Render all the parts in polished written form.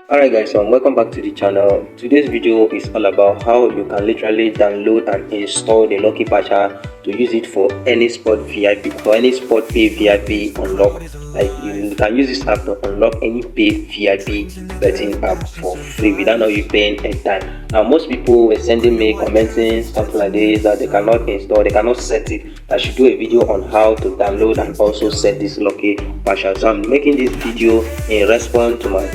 Alright guys, so welcome back to the channel. Today's video is all about how you can literally download and install the Lucky Patcher to use it for any sport VIP, for any sport pay VIP unlock. Like you can use this app to unlock any pay VIP betting app for free without you paying any time. Now most people were sending me commenting stuff like this that they cannot install, they cannot set it. I should do a video on how to download and also set this Lucky Patcher. So I'm making this video in response to my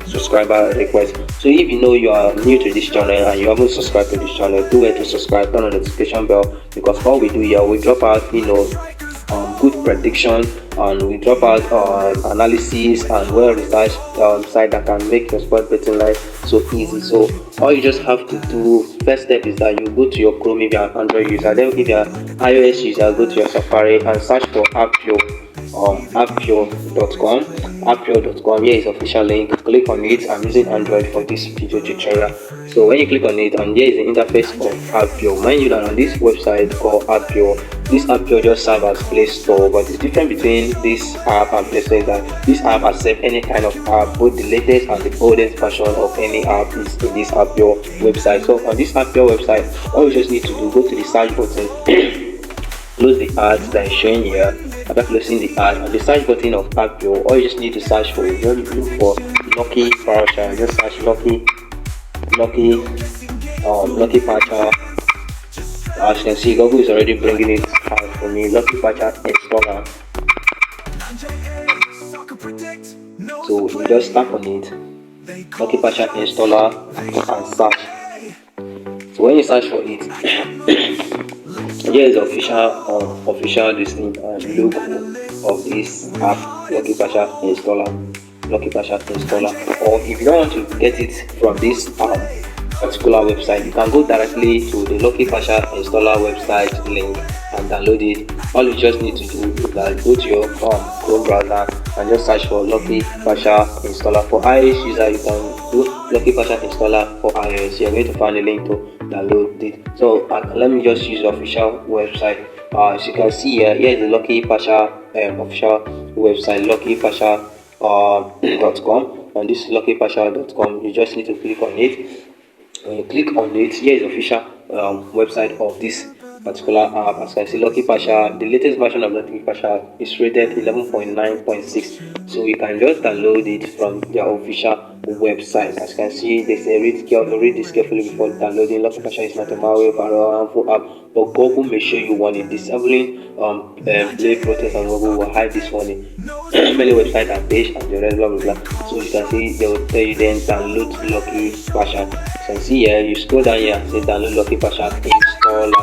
subscriber request. So if you know you are new to this channel and you haven't subscribed to this channel, do it to subscribe, turn on the notification bell, because all we do here, we drop out good prediction, and we drop out analysis and well-researched site that can make your sport betting life so easy. So all you just have to do, first step is that you go to your Chrome if you're an Android user, then if you're an iOS user, go to your Safari and search for appure.com. Here is official link. Click on it. I'm using Android for this video tutorial. So when you click on it, and here is the interface of Appure. Mind you that on this website called Appure, this Appure just serves as Play Store, but the difference between this app and Play Store is that this app accepts any kind of app. Both the latest and the oldest version of any app is in this Appure website. So on this Appure website, all you just need to do, go to the search button, close the ads that is showing here. After closing the ad, on the search button of Appure, all you just need to search for, just look for Lucky Patcher. Just search Lucky Patcher. As you can see, Google is already bringing it out for me. Lucky Patcher installer. So you just tap on it, Lucky Patcher installer, and search. So when you search for it, here is the official listing and logo of this app, Lucky Patcher installer. Or if you don't want to get it from this particular website, you can go directly to the Lucky Patcher installer website link and download it. All you just need to do is that go to your Chrome browser and just search for Lucky Patcher installer. For iOS user, you can do Lucky Patcher installer for iOS. You're going to find a link to download it. So let me just use the official website. As you can see here is the Lucky Patcher official website, luckypatcher.com. On this luckypatcher.com, you just need to click on it. When you click on it, here is the official website of this particular app. As you can see, Lucky Patcher, the latest version of Lucky Patcher is rated 11.9.6. So you can just download it from their official website. As you can see, they say read this carefully before downloading. Lucky Patcher is not a malware or harmful app, but Google may show you warning. Disabling play protest and Google will hide this warning. Many websites are page and the rest, blah blah blah. So you can see they will tell you then download Lucky Patcher. You can see here, you scroll down here and say download Lucky Patcher installer.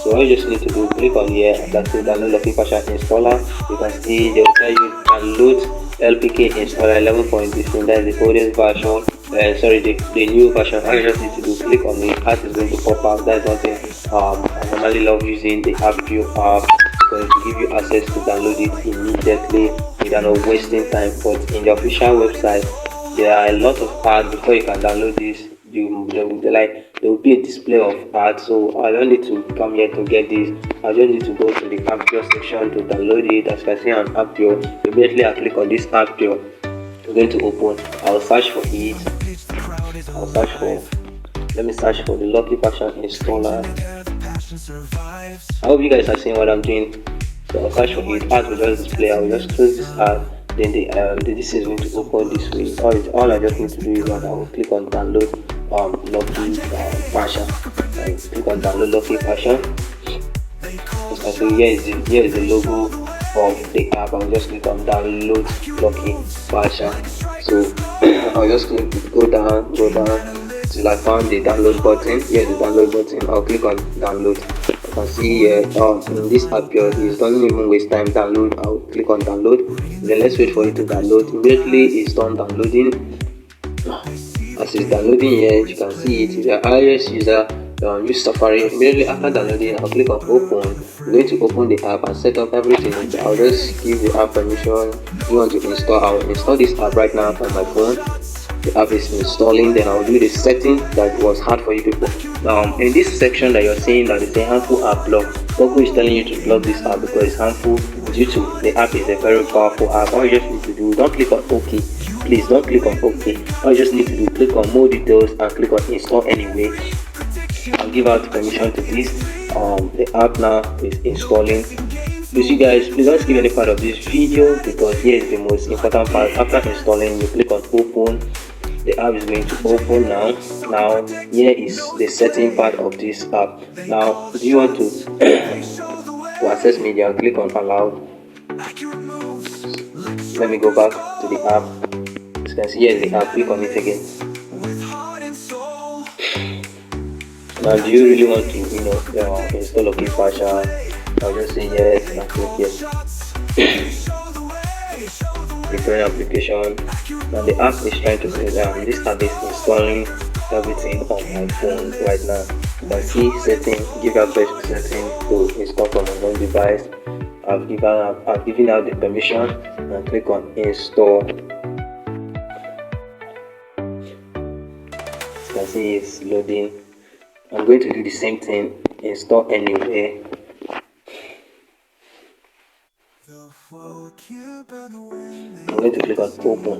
So all you just need to do, click on here and that's the download Lucky Patcher installer. You can see they will tell you download LPK installer 11.15. That is the oldest version. The new version. All you just need to do, click on it. App is going to pop out. That's one thing I normally love using the Appure app, because it will give you access to download it immediately without wasting time. But in the official website, there are a lot of ads before you can download this. There will be a display of ads, so I don't need to come here to get this. I just need to go to the Appure section to download it. As you can see on Appure, immediately I click on this Appure, it's going to open. I'll search for it. Let me search for the Lucky Patcher installer. I hope you guys are seeing what I'm doing. So I'll search for it. Ads will just display. I will just close this ad. Then this is going to open this way. All I just need to do is that I will click on download Lucky Patcher. I click on download Lucky Patcher. So here is the logo of the app. I'll just click on download Lucky Patcher. So I'll just go down till I found the download button. Here's the download button. I'll click on download. You can see here in this app here, it doesn't even waste time download. I'll click on download. Then let's wait for it to download. Immediately it's done downloading. As it's downloading here, you can see it. If you're an iOS user, use Safari. Immediately after downloading, I'll click on open. I'm going to open the app and set up everything. I'll just give the app permission. You want to install? I'll install this app right now on my phone. The app is installing. Then I'll do the setting that was hard for you people. In this section that you're seeing that is a harmful app block, Google is telling you to block this app because it's harmful due to the app is a very powerful app. All you just need to do, don't click on OK. please don't click on OK. All you just need to do, click on more details and click on install anyway. I'll give out permission to this. The app now is installing. Please, you guys, please don't skip any part of this video, because here is the most important part. After installing, you click on open. The app is going to open now. Now here is the setting part of this app. Now do you want to access media, click on allow. Let me go back to the app. As you can see, here is the app. Click on it again. Now do you really want to install OK Pasha? I'll just say yes and click yes. Preparing application. Now the app is trying to say this app is installing everything on my phone right now. You can see setting, give out best setting to install from unknown device. I've given out the permission and click on install. As you can see, it's loading. I'm going to do the same thing, install anyway. I'm going to click on open.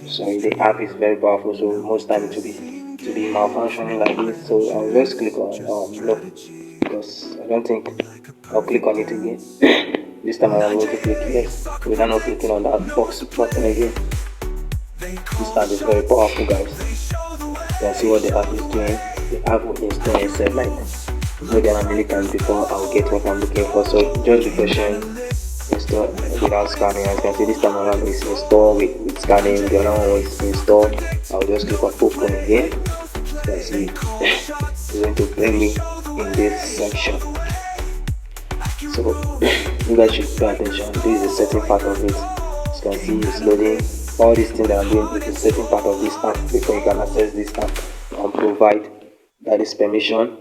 Sorry, the app is very powerful, so most time it will be malfunctioning like this. So I'll just click on no, because I don't think I'll click on it again. This time I'm going to click yes without not clicking on that box button again. This app is very powerful, guys. You can see what the app is doing. The app will install itself like more than a million before I'll get what I'm looking for. So just be patient. Install without scanning. As you can see, this time around is installed with scanning. The other one is installed. I'll just click on open again. You can see it's going to bring me in this section. So you guys should pay attention. This is the setting part of it. As you can see, it's loading. All these things that I'm doing is the setting part of this app before you can access this app and provide that is permission.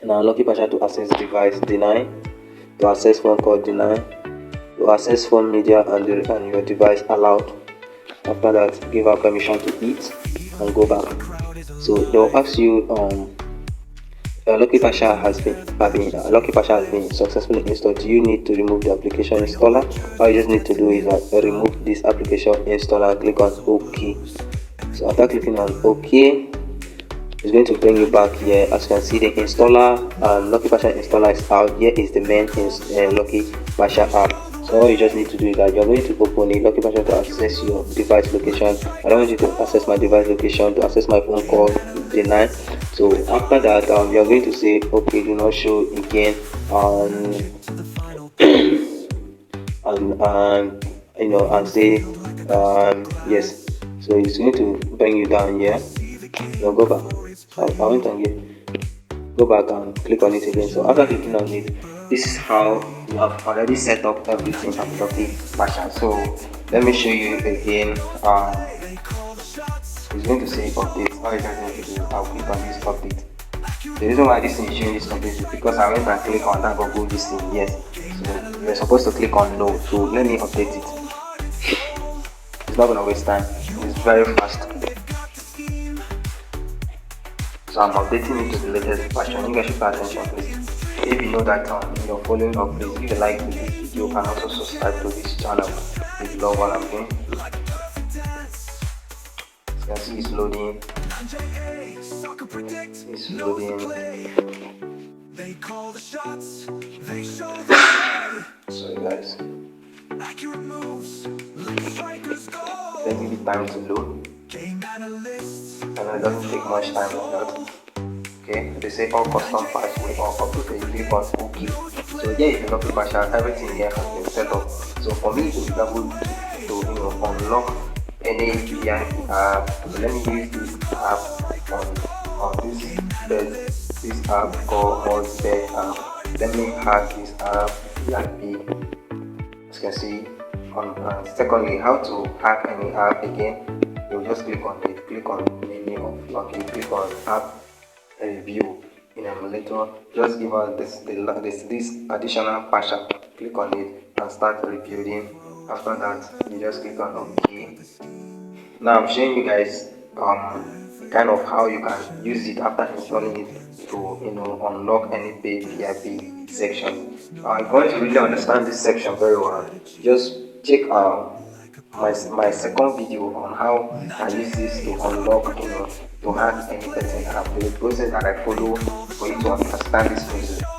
Now Lucky Pasha to access device, deny. To access phone call, deny. To access phone media and your device, allowed. After that, give out permission to it and go back. So they'll ask you Lucky Pasha has been successfully installed. Do you need to remove the application installer? All you just need to do is remove this application installer and click on OK. So after clicking on OK, it's going to bring you back here. As you can see, the installer, Lucky Pasha installer is out. Here is the main Lucky Pasha app. So all you just need to do is that you're going to open it, Lucky Pasha, to access your device location. I don't want you to access my device location, to access my phone call, deny. So after that, you're going to say okay, do not show again, and say yes. So it's going to bring you down here. Now go back. I went on here. Go back and click on it again. So after clicking on it, this is how you have already set up everything at Lucky Pasha. So let me show you again. It's going to say update. All you guys need to do, I'll click on this update. The reason why this thing is showing this update is because I went and click on that Google this thing. Yes. So you're supposed to click on no. So let me update it. It's not gonna waste time. It's very fast. So I'm updating it to the latest version. You guys should pay attention, please. If you know that you're following up, please give a like to this video and also subscribe to this channel if you love what I'm doing. As you can see, it's loading. It's loading. Sorry guys. Let me give it time to load. And it doesn't take much time like that. Okay, they say all custom files will all uploaded. You click on OK. So here is the Lucky Pasha. Everything here has been set up. So for me to be able to unlock any VIP app, so let me use this app on this app called Hotbed app. Let me hack this app VIP. As you can see, secondly, how to hack any app again. You just click on it, click on menu of Lucky, click on app review in emulator. Just give us this additional Pasha. Click on it and start rebuilding. After that, you just click on OK. Now I'm showing you guys kind of how you can use it after installing it to unlock any paid VIP section. If you want to really understand this section very well, just check my second video on how I use this to unlock, to hack any person, and the process that I follow for you to understand this process.